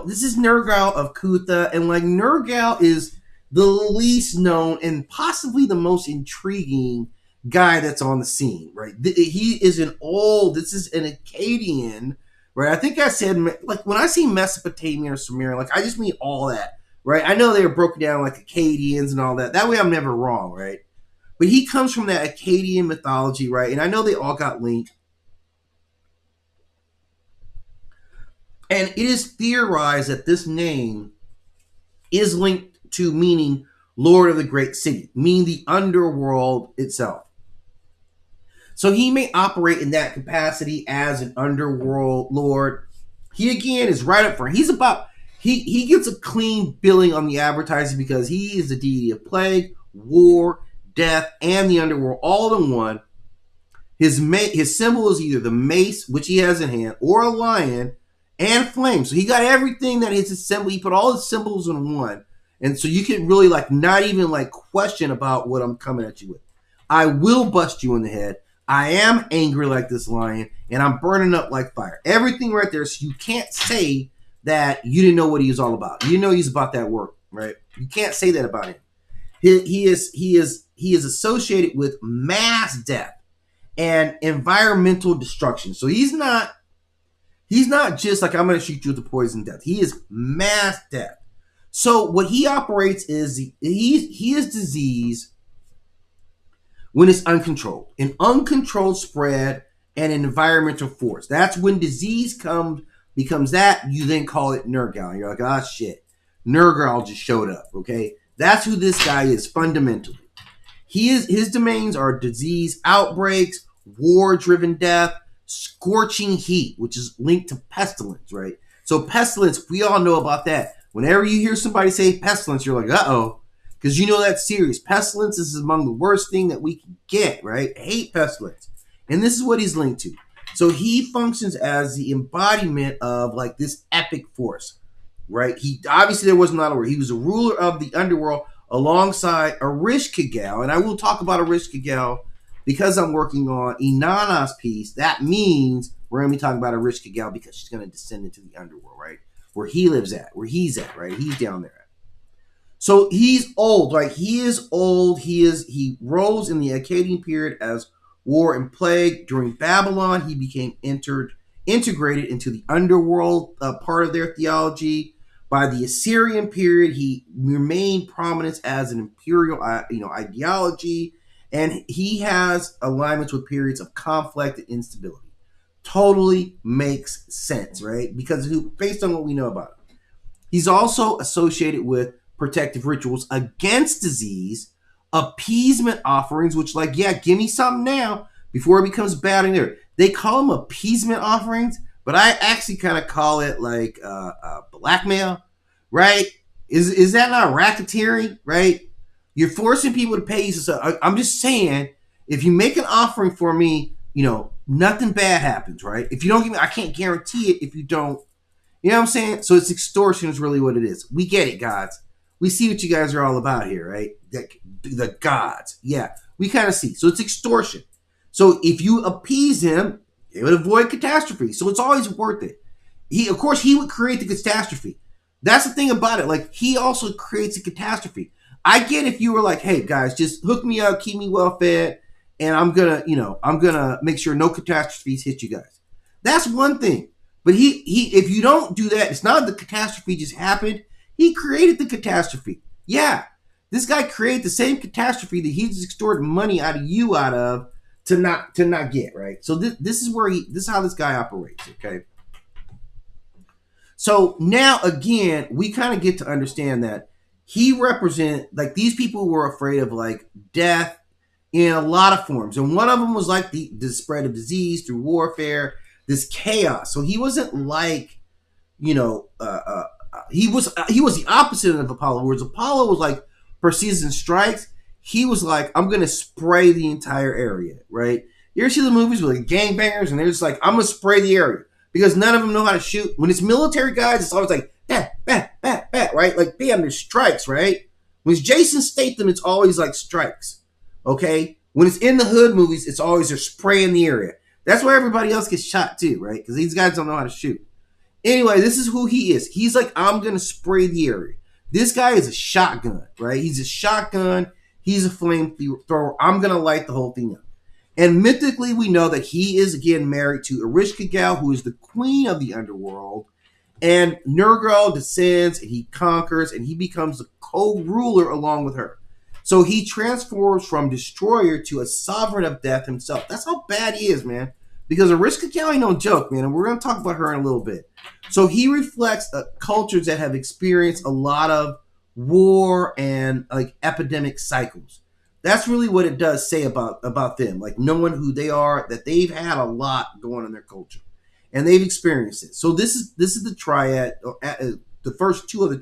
this is Nergal of Kutha, and like Nergal is the least known and possibly the most intriguing guy that's on the scene, right? He is this is an Akkadian, right? I think I said, like, when I see Mesopotamian or Sumerian, like, I just mean all that, right? I know they were broken down like Akkadians and all that. That way I'm never wrong, right? But he comes from that Akkadian mythology, right? And I know they all got linked. And it is theorized that this name is linked to meaning Lord of the Great City, meaning the underworld itself. So he may operate in that capacity as an underworld lord. He again is right up front. He gets a clean billing on the advertising because he is the deity of plague, war, death, and the underworld all in one. His symbol is either the mace, which he has in hand, or a lion, and flame. So he got everything that is his symbol. He put all his symbols in one. And so you can really like not even like question about what I'm coming at you with. I will bust you in the head. I am angry like this lion, and I'm burning up like fire. Everything right there. So you can't say that you didn't know what he was all about. You know he's about that work, right? You can't say that about him. He is associated with mass death and environmental destruction. So he's not just like, I'm going to shoot you with the poison death. He is mass death. So what he operates is he is disease when it's uncontrolled. An uncontrolled spread and an environmental force. That's when disease becomes that. You then call it Nergal. You're like, ah, shit. Nergal just showed up, okay? That's who this guy is fundamentally. His domains are disease outbreaks, war-driven death, scorching heat, which is linked to pestilence, right? So pestilence, we all know about that. Whenever you hear somebody say pestilence, you're like, uh-oh, because you know that's serious. Pestilence is among the worst thing that we can get, right? I hate pestilence. And this is what he's linked to. So he functions as the embodiment of like this epic force, right? He obviously there was not a word. He was a ruler of the underworld alongside Ereshkigal, and I will talk about Ereshkigal because I'm working on Inanna's piece. That means we're going to be talking about Ereshkigal because she's going to descend into the underworld, right? Where he lives at, where he's at, right? He's down there. So he's old, like he is old. He rose in the Akkadian period as war and plague. During Babylon, he became integrated into the underworld part of their theology. By the Assyrian period, he remained prominent as an imperial, ideology, and he has alignments with periods of conflict and instability. Totally makes sense, right? Because based on what we know about him. He's also associated with protective rituals against disease, appeasement offerings, which like, yeah, give me something now before it becomes bad in there. They call them appeasement offerings, but I actually kind of call it like blackmail, right? Is that not racketeering, right? You're forcing people to pay you. So I'm just saying, if you make an offering for me, nothing bad happens, right? If you don't give me, I can't guarantee it if you don't. You know what I'm saying? So it's extortion is really what it is. We get it, gods. We see what you guys are all about here, right? The gods. Yeah, we kind of see. So it's extortion. So if you appease him, it would avoid catastrophe. So it's always worth it. He would create the catastrophe. That's the thing about it. Like, he also creates a catastrophe. I get if you were like, hey, guys, just hook me up, keep me well fed, and I'm gonna make sure no catastrophes hit you guys. That's one thing. But if you don't do that, it's not the catastrophe just happened. He created the catastrophe. Yeah, this guy created the same catastrophe that he just extorted money out of you to not get, right? So this is how this guy operates. Okay. So now again, we kind of get to understand that he represents like these people were afraid of like death in a lot of forms, and one of them was like the spread of disease through warfare, this chaos. So he wasn't like, he was the opposite of Apollo. Whereas Apollo was like precision strikes, he was like, I'm gonna spray the entire area, right? You ever see the movies with like gangbangers and they're just like, I'm gonna spray the area because none of them know how to shoot. When it's military guys, it's always like bat, bat, bat, bat, right? Like, bam, there's strikes, right? When it's Jason Statham, it's always like strikes. Okay? When it's in the hood movies, it's always they're spraying the area. That's where everybody else gets shot too, right? Because these guys don't know how to shoot. Anyway, this is who he is. He's like, I'm gonna spray the area. This guy is a shotgun, right? He's a shotgun. He's a flamethrower. I'm gonna light the whole thing up. And mythically, we know that he is again married to Erishkigal, who is the queen of the underworld. And Nergal descends and he conquers and he becomes the co-ruler along with her. So he transforms from destroyer to a sovereign of death himself. That's how bad he is, man. Because Erishkigal ain't no joke, man. And we're going to talk about her in a little bit. So he reflects cultures that have experienced a lot of war and like epidemic cycles. That's really what it does say about them, like knowing who they are, that they've had a lot going on in their culture, and they've experienced it. So this is the triad, the first two of the